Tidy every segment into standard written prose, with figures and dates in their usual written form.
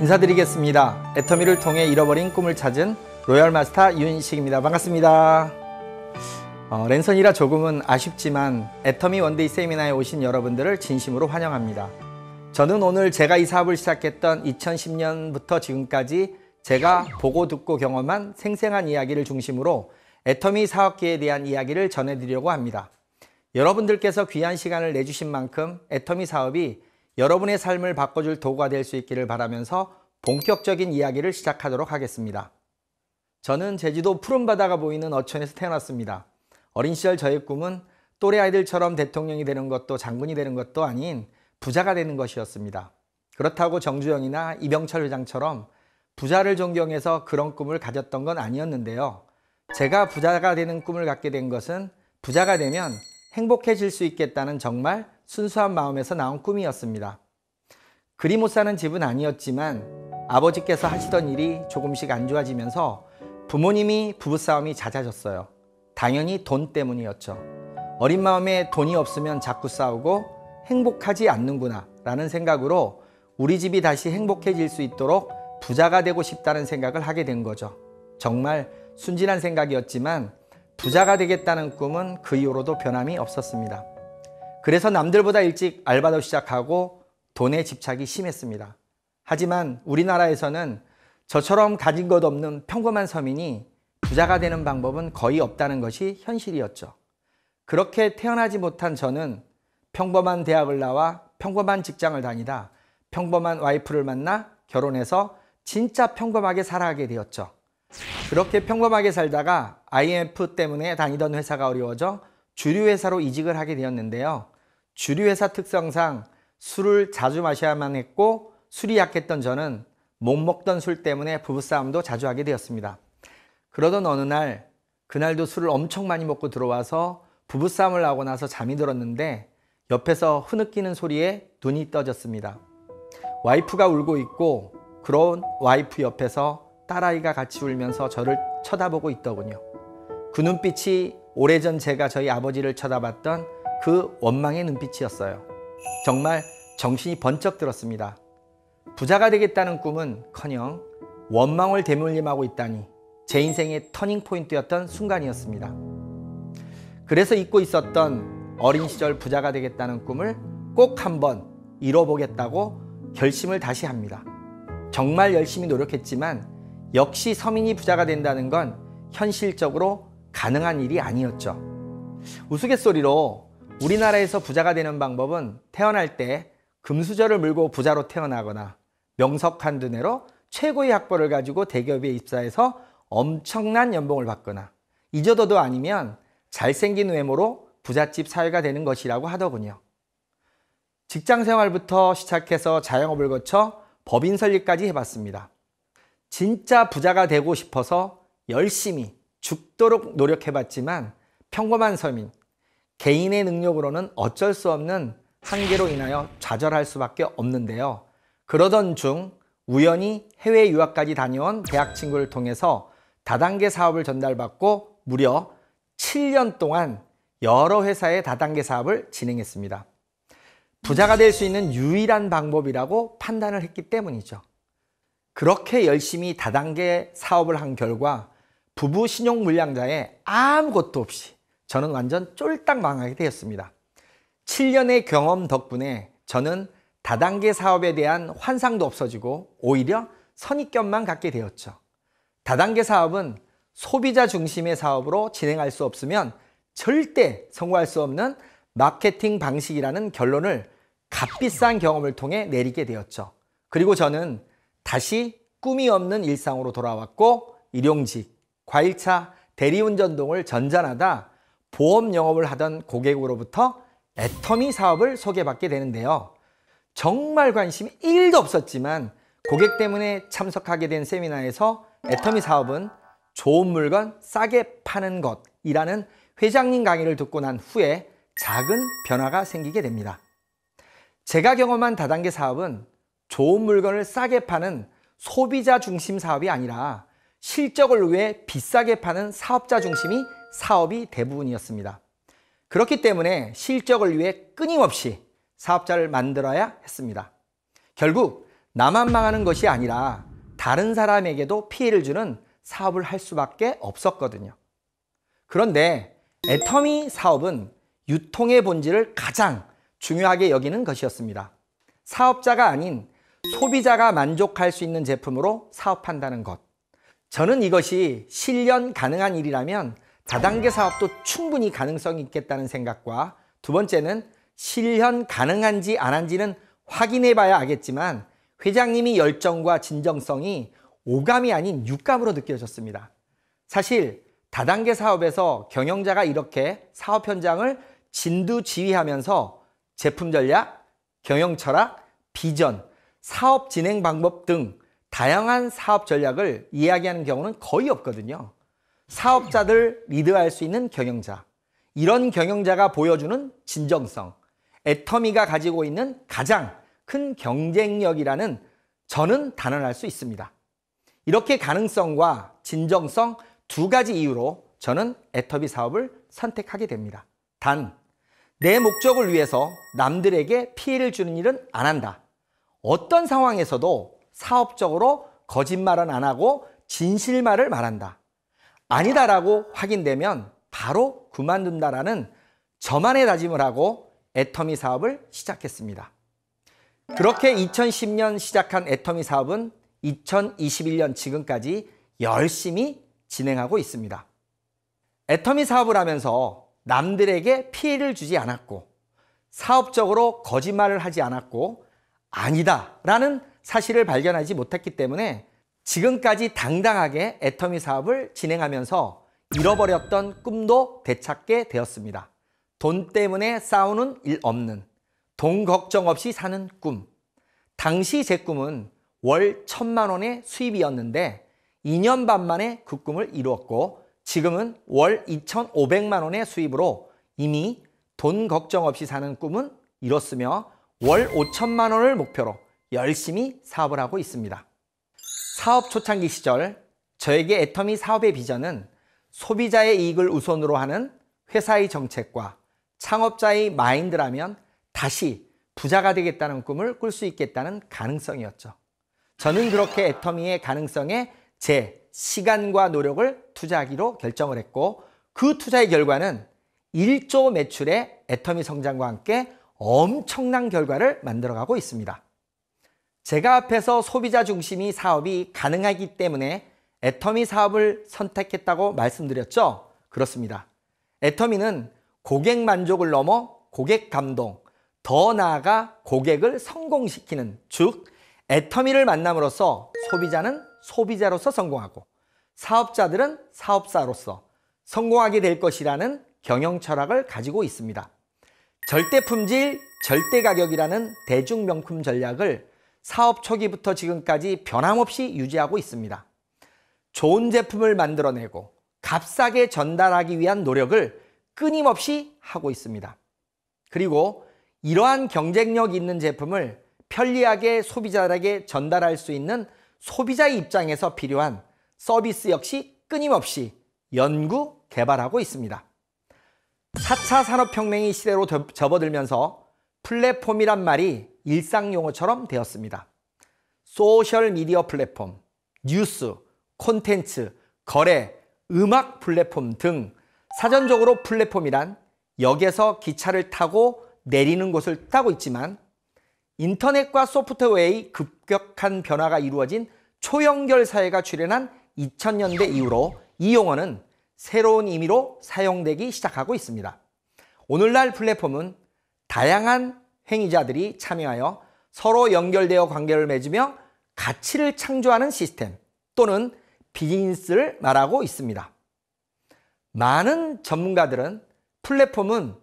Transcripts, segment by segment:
인사드리겠습니다. 애터미를 통해 잃어버린 꿈을 찾은 로얄마스터 윤식입니다. 반갑습니다. 랜선이라 조금은 아쉽지만 애터미 원데이 세미나에 오신 여러분들을 진심으로 환영합니다. 저는 오늘 제가 이 사업을 시작했던 2010년부터 지금까지 제가 보고 듣고 경험한 생생한 이야기를 중심으로 애터미 사업계에 대한 이야기를 전해드리려고 합니다. 여러분들께서 귀한 시간을 내주신 만큼 애터미 사업이 여러분의 삶을 바꿔줄 도구가 될 수 있기를 바라면서 본격적인 이야기를 시작하도록 하겠습니다. 저는 제주도 푸른 바다가 보이는 어촌에서 태어났습니다. 어린 시절 저의 꿈은 또래 아이들처럼 대통령이 되는 것도 장군이 되는 것도 아닌 부자가 되는 것이었습니다. 그렇다고 정주영이나 이병철 회장처럼 부자를 존경해서 그런 꿈을 가졌던 건 아니었는데요. 제가 부자가 되는 꿈을 갖게 된 것은 부자가 되면 행복해질 수 있겠다는 정말 순수한 마음에서 나온 꿈이었습니다. 그리 못 사는 집은 아니었지만 아버지께서 하시던 일이 조금씩 안 좋아지면서 부모님이 부부싸움이 잦아졌어요. 당연히 돈 때문이었죠. 어린 마음에 돈이 없으면 자꾸 싸우고 행복하지 않는구나 라는 생각으로 우리 집이 다시 행복해질 수 있도록 부자가 되고 싶다는 생각을 하게 된 거죠. 정말 순진한 생각이었지만 부자가 되겠다는 꿈은 그 이후로도 변함이 없었습니다. 그래서 남들보다 일찍 알바도 시작하고 돈에 집착이 심했습니다. 하지만 우리나라에서는 저처럼 가진 것 없는 평범한 서민이 부자가 되는 방법은 거의 없다는 것이 현실이었죠. 그렇게 태어나지 못한 저는 평범한 대학을 나와 평범한 직장을 다니다 평범한 와이프를 만나 결혼해서 진짜 평범하게 살아가게 되었죠. 그렇게 평범하게 살다가 IMF 때문에 다니던 회사가 어려워져 주류회사로 이직을 하게 되었는데요. 주류회사 특성상 술을 자주 마셔야만 했고 술이 약했던 저는 못 먹던 술 때문에 부부싸움도 자주 하게 되었습니다. 그러던 어느 날, 그날도 술을 엄청 많이 먹고 들어와서 부부싸움을 하고 나서 잠이 들었는데 옆에서 흐느끼는 소리에 눈이 떠졌습니다. 와이프가 울고 있고 그런 와이프 옆에서 딸아이가 같이 울면서 저를 쳐다보고 있더군요. 그 눈빛이 오래전 제가 저희 아버지를 쳐다봤던 그 원망의 눈빛이었어요. 정말 정신이 번쩍 들었습니다. 부자가 되겠다는 꿈은커녕 원망을 대물림하고 있다니 제 인생의 터닝포인트였던 순간이었습니다. 그래서 잊고 있었던 어린 시절 부자가 되겠다는 꿈을 꼭 한번 이뤄보겠다고 결심을 다시 합니다. 정말 열심히 노력했지만 역시 서민이 부자가 된다는 건 현실적으로 가능한 일이 아니었죠. 우스갯소리로 우리나라에서 부자가 되는 방법은 태어날 때 금수저를 물고 부자로 태어나거나 명석한 두뇌로 최고의 학벌을 가지고 대기업에 입사해서 엄청난 연봉을 받거나 이저도도 아니면 잘생긴 외모로 부잣집 사회가 되는 것이라고 하더군요. 직장 생활부터 시작해서 자영업을 거쳐 법인 설립까지 해봤습니다. 진짜 부자가 되고 싶어서 열심히 죽도록 노력해봤지만 평범한 서민, 개인의 능력으로는 어쩔 수 없는 한계로 인하여 좌절할 수밖에 없는데요. 그러던 중 우연히 해외 유학까지 다녀온 대학 친구를 통해서 다단계 사업을 전달받고 무려 7년 동안 여러 회사의 다단계 사업을 진행했습니다. 부자가 될 수 있는 유일한 방법이라고 판단을 했기 때문이죠. 그렇게 열심히 다단계 사업을 한 결과 부부 신용 물량자에 아무것도 없이 저는 완전 쫄딱 망하게 되었습니다. 7년의 경험 덕분에 저는 다단계 사업에 대한 환상도 없어지고 오히려 선입견만 갖게 되었죠. 다단계 사업은 소비자 중심의 사업으로 진행할 수 없으면 절대 성공할 수 없는 마케팅 방식이라는 결론을 값비싼 경험을 통해 내리게 되었죠. 그리고 저는 다시 꿈이 없는 일상으로 돌아왔고 일용직, 과일차, 대리운전 등을 전전하다 보험 영업을 하던 고객으로부터 애터미 사업을 소개받게 되는데요. 정말 관심이 1도 없었지만 고객 때문에 참석하게 된 세미나에서 애터미 사업은 좋은 물건 싸게 파는 것이라는 회장님 강의를 듣고 난 후에 작은 변화가 생기게 됩니다. 제가 경험한 다단계 사업은 좋은 물건을 싸게 파는 소비자 중심 사업이 아니라 실적을 위해 비싸게 파는 사업자 중심이 사업이 대부분이었습니다. 그렇기 때문에 실적을 위해 끊임없이 사업자를 만들어야 했습니다. 결국 나만 망하는 것이 아니라 다른 사람에게도 피해를 주는 사업을 할 수밖에 없었거든요. 그런데 애터미 사업은 유통의 본질을 가장 중요하게 여기는 것이었습니다. 사업자가 아닌 소비자가 만족할 수 있는 제품으로 사업한다는 것. 저는 이것이 실현 가능한 일이라면 다단계 사업도 충분히 가능성이 있겠다는 생각과, 두 번째는 실현 가능한지 안 한지는 확인해 봐야 알겠지만 회장님이 열정과 진정성이 오감이 아닌 육감으로 느껴졌습니다. 사실 다단계 사업에서 경영자가 이렇게 사업 현장을 진두지휘하면서 제품 전략, 경영 철학, 비전, 사업 진행 방법 등 다양한 사업 전략을 이야기하는 경우는 거의 없거든요. 사업자들 리드할 수 있는 경영자, 이런 경영자가 보여주는 진정성, 애터미가 가지고 있는 가장 큰 경쟁력이라는 저는 단언할 수 있습니다. 이렇게 가능성과 진정성 두 가지 이유로 저는 애터미 사업을 선택하게 됩니다. 단, 내 목적을 위해서 남들에게 피해를 주는 일은 안 한다. 어떤 상황에서도 사업적으로 거짓말은 안 하고 진실말을 말한다. 아니다라고 확인되면 바로 그만둔다라는 저만의 다짐을 하고 애터미 사업을 시작했습니다. 그렇게 2010년 시작한 애터미 사업은 2021년 지금까지 열심히 진행하고 있습니다. 애터미 사업을 하면서 남들에게 피해를 주지 않았고, 사업적으로 거짓말을 하지 않았고, 아니다라는 사실을 발견하지 못했기 때문에 지금까지 당당하게 애터미 사업을 진행하면서 잃어버렸던 꿈도 되찾게 되었습니다. 돈 때문에 싸우는 일 없는, 돈 걱정 없이 사는 꿈. 당시 제 꿈은 월 1,000만 원의 수입이었는데 2년 반 만에 그 꿈을 이루었고, 지금은 월 2,500만 원의 수입으로 이미 돈 걱정 없이 사는 꿈은 이뤘으며 월 5천만 원을 목표로 열심히 사업을 하고 있습니다. 사업 초창기 시절 저에게 애터미 사업의 비전은 소비자의 이익을 우선으로 하는 회사의 정책과 창업자의 마인드라면 다시 부자가 되겠다는 꿈을 꿀 수 있겠다는 가능성이었죠. 저는 그렇게 애터미의 가능성에 제 시간과 노력을 투자하기로 결정을 했고, 그 투자의 결과는 1조 매출의 애터미 성장과 함께 엄청난 결과를 만들어가고 있습니다. 제가 앞에서 소비자 중심의 사업이 가능하기 때문에 애터미 사업을 선택했다고 말씀드렸죠? 그렇습니다. 애터미는 고객 만족을 넘어 고객 감동, 더 나아가 고객을 성공시키는, 즉 애터미를 만남으로써 소비자는 소비자로서 성공하고 사업자들은 사업사로서 성공하게 될 것이라는 경영 철학을 가지고 있습니다. 절대 품질, 절대 가격이라는 대중명품 전략을 사업 초기부터 지금까지 변함없이 유지하고 있습니다. 좋은 제품을 만들어내고 값싸게 전달하기 위한 노력을 끊임없이 하고 있습니다. 그리고 이러한 경쟁력 있는 제품을 편리하게 소비자에게 전달할 수 있는 소비자의 입장에서 필요한 서비스 역시 끊임없이 연구, 개발하고 있습니다. 4차 산업혁명의 시대로 접어들면서 플랫폼이란 말이 일상용어처럼 되었습니다. 소셜미디어 플랫폼, 뉴스, 콘텐츠, 거래, 음악 플랫폼 등 사전적으로 플랫폼이란 역에서 기차를 타고 내리는 곳을 따고 있지만, 인터넷과 소프트웨어의 급격한 변화가 이루어진 초연결 사회가 출현한 2000년대 이후로 이 용어는 새로운 의미로 사용되기 시작하고 있습니다. 오늘날 플랫폼은 다양한 행위자들이 참여하여 서로 연결되어 관계를 맺으며 가치를 창조하는 시스템 또는 비즈니스를 말하고 있습니다. 많은 전문가들은 플랫폼은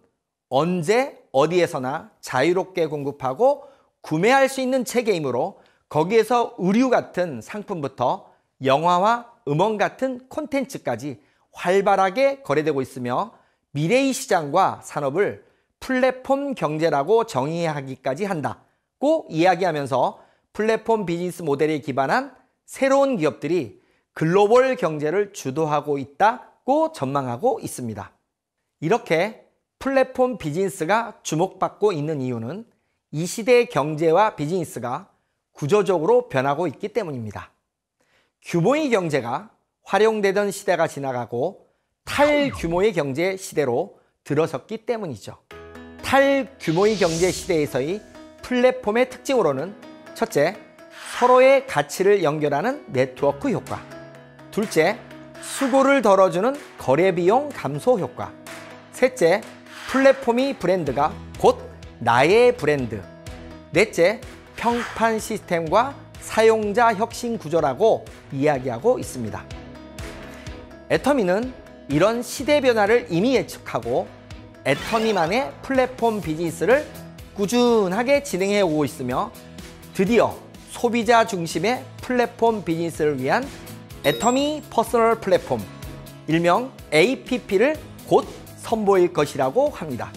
언제 어디에서나 자유롭게 공급하고 구매할 수 있는 체계이므로 거기에서 의류 같은 상품부터 영화와 음원 같은 콘텐츠까지 활발하게 거래되고 있으며 미래의 시장과 산업을 플랫폼 경제라고 정의하기까지 한다고 이야기하면서 플랫폼 비즈니스 모델에 기반한 새로운 기업들이 글로벌 경제를 주도하고 있다고 전망하고 있습니다. 이렇게 플랫폼 비즈니스가 주목받고 있는 이유는 이 시대의 경제와 비즈니스가 구조적으로 변하고 있기 때문입니다. 규모의 경제가 활용되던 시대가 지나가고 탈규모의 경제 시대로 들어섰기 때문이죠. 탈규모의 경제 시대에서의 플랫폼의 특징으로는 첫째, 서로의 가치를 연결하는 네트워크 효과. 둘째, 수고를 덜어주는 거래비용 감소 효과. 셋째, 플랫폼이 브랜드가 곧 나의 브랜드. 넷째, 평판 시스템과 사용자 혁신 구조라고 이야기하고 있습니다. 애터미는 이런 시대 변화를 이미 예측하고 애터미만의 플랫폼 비즈니스를 꾸준하게 진행해 오고 있으며 드디어 소비자 중심의 플랫폼 비즈니스를 위한 애터미 퍼스널 플랫폼, 일명 APP를 곧 선보일 것이라고 합니다.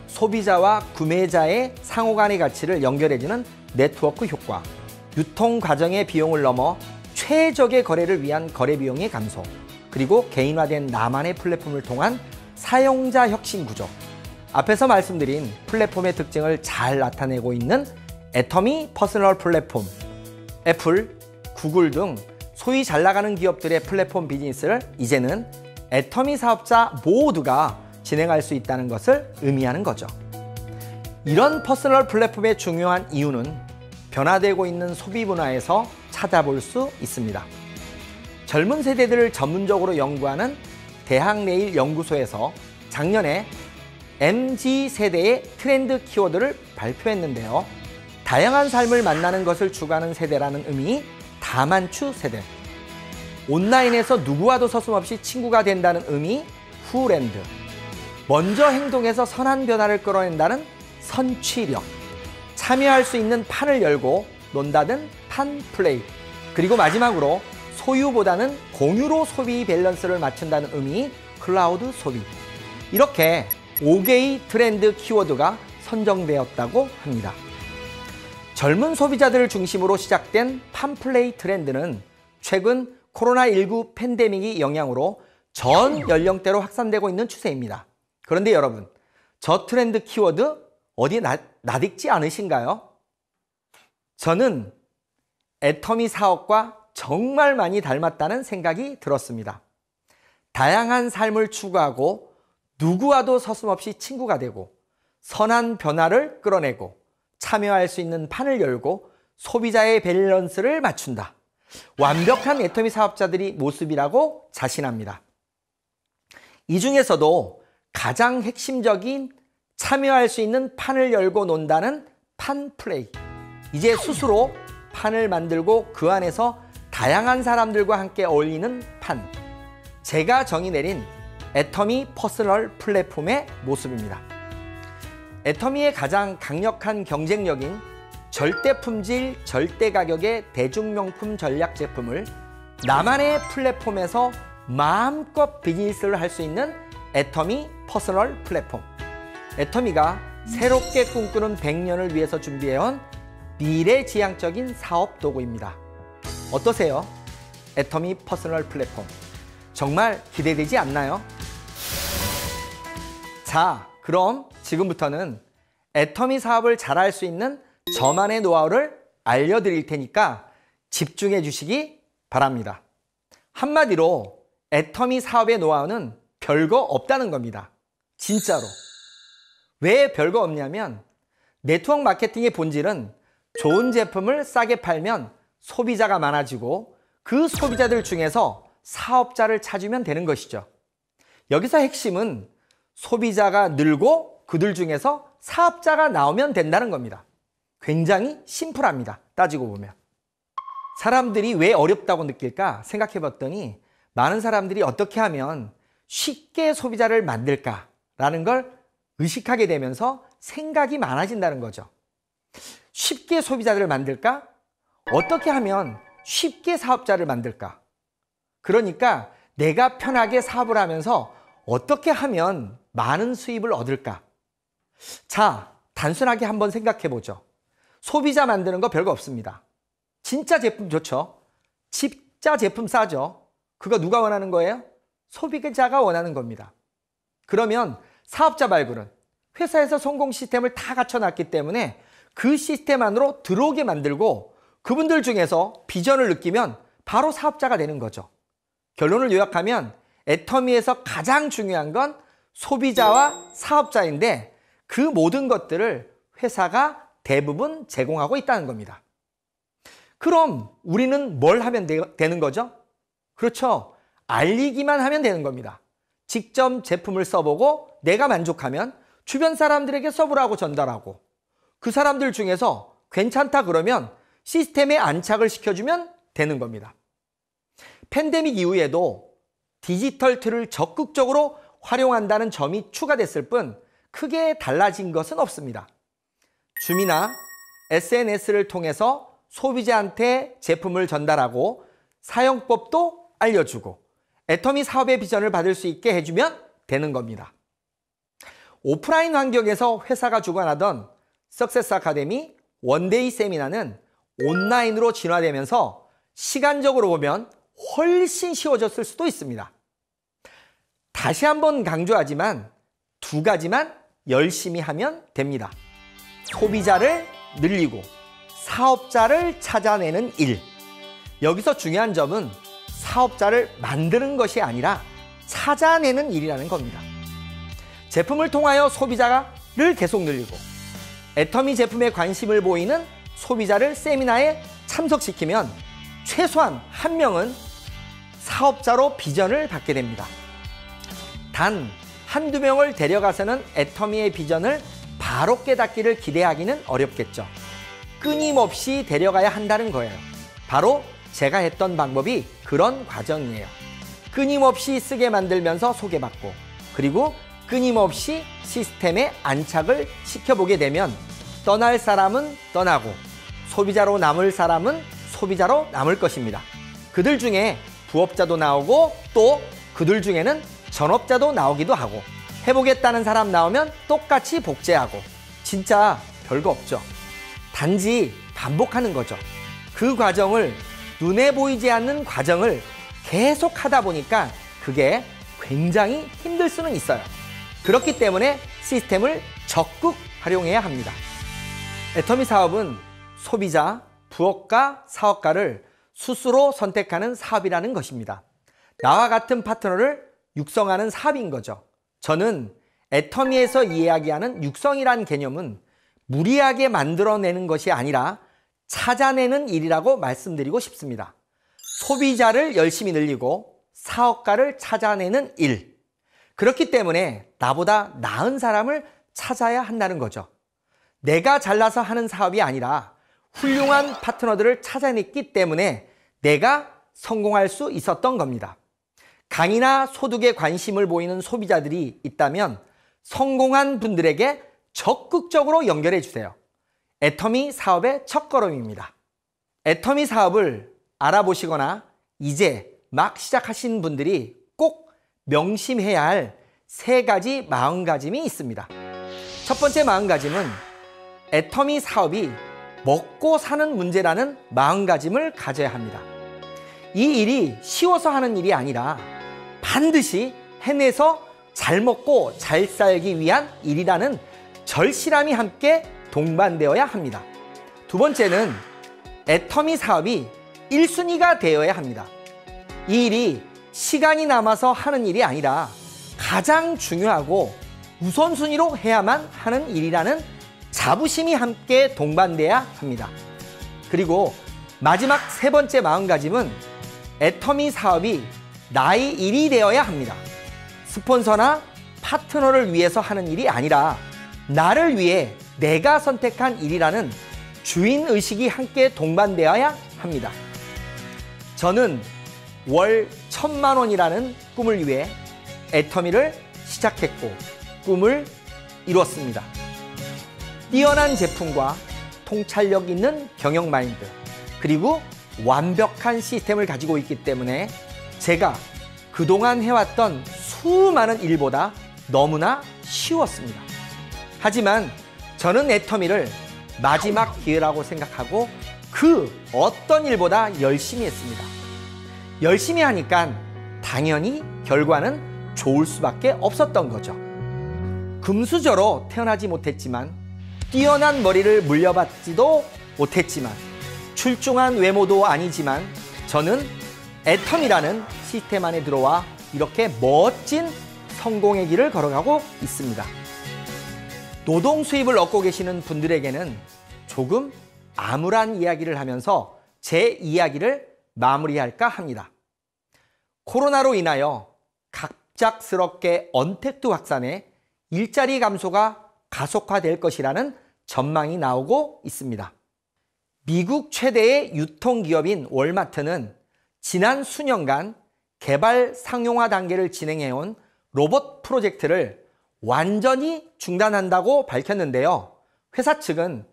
소비자와 구매자의 상호간의 가치를 연결해주는 네트워크 효과, 유통 과정의 비용을 넘어 최적의 거래를 위한 거래 비용의 감소, 그리고 개인화된 나만의 플랫폼을 통한 사용자 혁신 구조. 앞에서 말씀드린 플랫폼의 특징을 잘 나타내고 있는 애터미 퍼스널 플랫폼. 애플, 구글 등 소위 잘 나가는 기업들의 플랫폼 비즈니스를 이제는 애터미 사업자 모두가 진행할 수 있다는 것을 의미하는 거죠. 이런 퍼스널 플랫폼의 중요한 이유는 변화되고 있는 소비 문화에서 찾아볼 수 있습니다. 젊은 세대들을 전문적으로 연구하는 대학내일 연구소에서 작년에 MZ세대의 트렌드 키워드를 발표했는데요. 다양한 삶을 만나는 것을 추구하는 세대라는 의미, 다만추 세대. 온라인에서 누구와도 서슴없이 친구가 된다는 의미, 후랜드. 먼저 행동해서 선한 변화를 끌어낸다는 선취력. 참여할 수 있는 판을 열고 논다는 판플레이. 그리고 마지막으로 소유보다는 공유로 소비 밸런스를 맞춘다는 의미, 클라우드 소비. 이렇게 5개의 트렌드 키워드가 선정되었다고 합니다. 젊은 소비자들을 중심으로 시작된 판플레이 트렌드는 최근 코로나19 팬데믹의 영향으로 전 연령대로 확산되고 있는 추세입니다. 그런데 여러분, 저 트렌드 키워드 어디 낯익지 않으신가요? 저는 애터미 사업과 정말 많이 닮았다는 생각이 들었습니다. 다양한 삶을 추구하고 누구와도 서슴없이 친구가 되고 선한 변화를 끌어내고 참여할 수 있는 판을 열고 소비자의 밸런스를 맞춘다. 완벽한 애터미 사업자들이 모습이라고 자신합니다. 이 중에서도 가장 핵심적인 참여할 수 있는 판을 열고 논다는 판플레이. 이제 스스로 판을 만들고 그 안에서 다양한 사람들과 함께 어울리는 판. 제가 정의 내린 애터미 퍼스널 플랫폼의 모습입니다. 애터미의 가장 강력한 경쟁력인 절대 품질, 절대 가격의 대중명품 전략 제품을 나만의 플랫폼에서 마음껏 비즈니스를 할 수 있는 애터미 퍼스널 플랫폼. 애터미가 새롭게 꿈꾸는 100년을 위해서 준비해온 미래지향적인 사업 도구입니다. 어떠세요? 애터미 퍼스널 플랫폼. 정말 기대되지 않나요? 자, 그럼 지금부터는 애터미 사업을 잘할 수 있는 저만의 노하우를 알려드릴 테니까 집중해 주시기 바랍니다. 한마디로 애터미 사업의 노하우는 별거 없다는 겁니다. 진짜로. 왜 별거 없냐면 네트워크 마케팅의 본질은 좋은 제품을 싸게 팔면 소비자가 많아지고 그 소비자들 중에서 사업자를 찾으면 되는 것이죠. 여기서 핵심은 소비자가 늘고 그들 중에서 사업자가 나오면 된다는 겁니다. 굉장히 심플합니다. 따지고 보면. 사람들이 왜 어렵다고 느낄까 생각해 봤더니 많은 사람들이 어떻게 하면 쉽게 소비자를 만들까라는 걸 의식하게 되면서 생각이 많아진다는 거죠. 쉽게 소비자를 만들까? 어떻게 하면 쉽게 사업자를 만들까? 그러니까 내가 편하게 사업을 하면서 어떻게 하면 많은 수입을 얻을까? 자, 단순하게 한번 생각해 보죠. 소비자 만드는 거 별거 없습니다. 진짜 제품 좋죠? 진짜 제품 싸죠? 그거 누가 원하는 거예요? 소비자가 원하는 겁니다. 그러면 사업자 발굴은 회사에서 성공 시스템을 다 갖춰놨기 때문에 그 시스템 안으로 들어오게 만들고 그분들 중에서 비전을 느끼면 바로 사업자가 되는 거죠. 결론을 요약하면 애터미에서 가장 중요한 건 소비자와 사업자인데 그 모든 것들을 회사가 대부분 제공하고 있다는 겁니다. 그럼 우리는 뭘 하면 되는 거죠? 그렇죠. 알리기만 하면 되는 겁니다. 직접 제품을 써보고 내가 만족하면 주변 사람들에게 써보라고 전달하고 그 사람들 중에서 괜찮다 그러면 시스템에 안착을 시켜주면 되는 겁니다. 팬데믹 이후에도 디지털 툴을 적극적으로 활용한다는 점이 추가됐을 뿐 크게 달라진 것은 없습니다. 줌이나 SNS를 통해서 소비자한테 제품을 전달하고 사용법도 알려주고 애터미 사업의 비전을 받을 수 있게 해주면 되는 겁니다. 오프라인 환경에서 회사가 주관하던 석세스 아카데미 원데이 세미나는 온라인으로 진화되면서 시간적으로 보면 훨씬 쉬워졌을 수도 있습니다. 다시 한번 강조하지만 두 가지만 열심히 하면 됩니다. 소비자를 늘리고 사업자를 찾아내는 일. 여기서 중요한 점은 사업자를 만드는 것이 아니라 찾아내는 일이라는 겁니다. 제품을 통하여 소비자를 계속 늘리고 애터미 제품에 관심을 보이는 소비자를 세미나에 참석시키면 최소한 한 명은 사업자로 비전을 받게 됩니다. 단 한두 명을 데려가서는 애터미의 비전을 바로 깨닫기를 기대하기는 어렵겠죠. 끊임없이 데려가야 한다는 거예요. 바로 제가 했던 방법이 그런 과정이에요. 끊임없이 쓰게 만들면서 소개받고 그리고 끊임없이 시스템에 안착을 시켜보게 되면 떠날 사람은 떠나고 소비자로 남을 사람은 소비자로 남을 것입니다. 그들 중에 부업자도 나오고 또 그들 중에는 전업자도 나오기도 하고 해보겠다는 사람 나오면 똑같이 복제하고 진짜 별거 없죠. 단지 반복하는 거죠. 그 과정을 눈에 보이지 않는 과정을 계속 하다 보니까 그게 굉장히 힘들 수는 있어요. 그렇기 때문에 시스템을 적극 활용해야 합니다. 애터미 사업은 소비자, 부업가, 사업가를 스스로 선택하는 사업이라는 것입니다. 나와 같은 파트너를 육성하는 사업인 거죠. 저는 애터미에서 이야기하는 육성이란 개념은 무리하게 만들어내는 것이 아니라 찾아내는 일이라고 말씀드리고 싶습니다. 소비자를 열심히 늘리고 사업가를 찾아내는 일. 그렇기 때문에 나보다 나은 사람을 찾아야 한다는 거죠. 내가 잘나서 하는 사업이 아니라 훌륭한 파트너들을 찾아냈기 때문에 내가 성공할 수 있었던 겁니다. 강의나 소득에 관심을 보이는 소비자들이 있다면 성공한 분들에게 적극적으로 연결해 주세요. 애터미 사업의 첫걸음입니다. 애터미 사업을 알아보시거나 이제 막 시작하신 분들이 꼭 명심해야 할 3가지 마음가짐이 있습니다. 첫 번째 마음가짐은 애터미 사업이 먹고 사는 문제라는 마음가짐을 가져야 합니다. 이 일이 쉬워서 하는 일이 아니라 반드시 해내서 잘 먹고 잘 살기 위한 일이라는 절실함이 함께 동반되어야 합니다. 두 번째는 애터미 사업이 1순위가 되어야 합니다. 이 일이 시간이 남아서 하는 일이 아니라 가장 중요하고 우선순위로 해야만 하는 일이라는 자부심이 함께 동반돼야 합니다. 그리고 마지막 3번째 마음가짐은 애터미 사업이 나의 일이 되어야 합니다. 스폰서나 파트너를 위해서 하는 일이 아니라 나를 위해 내가 선택한 일이라는 주인의식이 함께 동반되어야 합니다. 저는 월 1,000만 원이라는 꿈을 위해 애터미를 시작했고 꿈을 이뤘습니다. 뛰어난 제품과 통찰력 있는 경영 마인드 그리고 완벽한 시스템을 가지고 있기 때문에 제가 그동안 해왔던 수많은 일보다 너무나 쉬웠습니다. 하지만 저는 애터미를 마지막 기회라고 생각하고 그 어떤 일보다 열심히 했습니다. 열심히 하니까 당연히 결과는 좋을 수밖에 없었던 거죠. 금수저로 태어나지 못했지만 뛰어난 머리를 물려받지도 못했지만 출중한 외모도 아니지만 저는 애텀이라는 시스템 안에 들어와 이렇게 멋진 성공의 길을 걸어가고 있습니다. 노동 수입을 얻고 계시는 분들에게는 조금 암울한 이야기를 하면서 제 이야기를 마무리할까 합니다. 코로나로 인하여 갑작스럽게 언택트 확산해 일자리 감소가 가속화될 것이라는 전망이 나오고 있습니다. 미국 최대의 유통기업인 월마트는 지난 수년간 개발 상용화 단계를 진행해온 로봇 프로젝트를 완전히 중단한다고 밝혔는데요. 회사 측은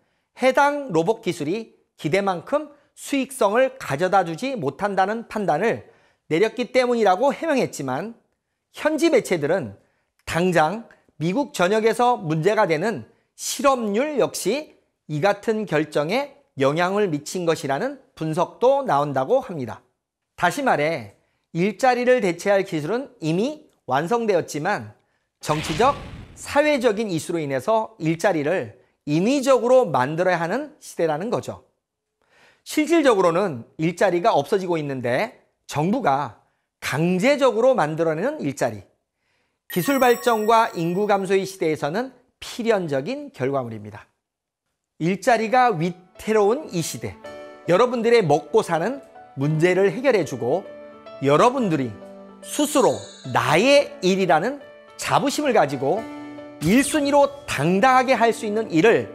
해당 로봇 기술이 기대만큼 수익성을 가져다 주지 못한다는 판단을 내렸기 때문이라고 해명했지만 현지 매체들은 당장 미국 전역에서 문제가 되는 실업률 역시 이 같은 결정에 영향을 미친 것이라는 분석도 나온다고 합니다. 다시 말해 일자리를 대체할 기술은 이미 완성되었지만 정치적, 사회적인 이슈로 인해서 일자리를 인위적으로 만들어야 하는 시대라는 거죠. 실질적으로는 일자리가 없어지고 있는데 정부가 강제적으로 만들어내는 일자리, 기술 발전과 인구 감소의 시대에서는 필연적인 결과물입니다. 일자리가 위태로운 이 시대, 여러분들의 먹고 사는 문제를 해결해주고 여러분들이 스스로 나의 일이라는 자부심을 가지고 1순위로 당당하게 할 수 있는 일을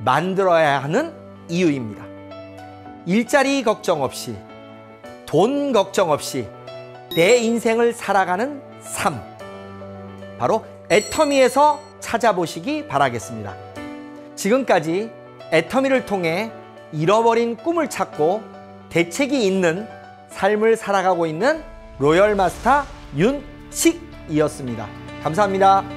만들어야 하는 이유입니다. 일자리 걱정 없이, 돈 걱정 없이 내 인생을 살아가는 삶, 바로 애터미에서 찾아보시기 바라겠습니다. 지금까지 애터미를 통해 잃어버린 꿈을 찾고 대책이 있는 삶을 살아가고 있는 로열 마스터 윤식이었습니다. 감사합니다.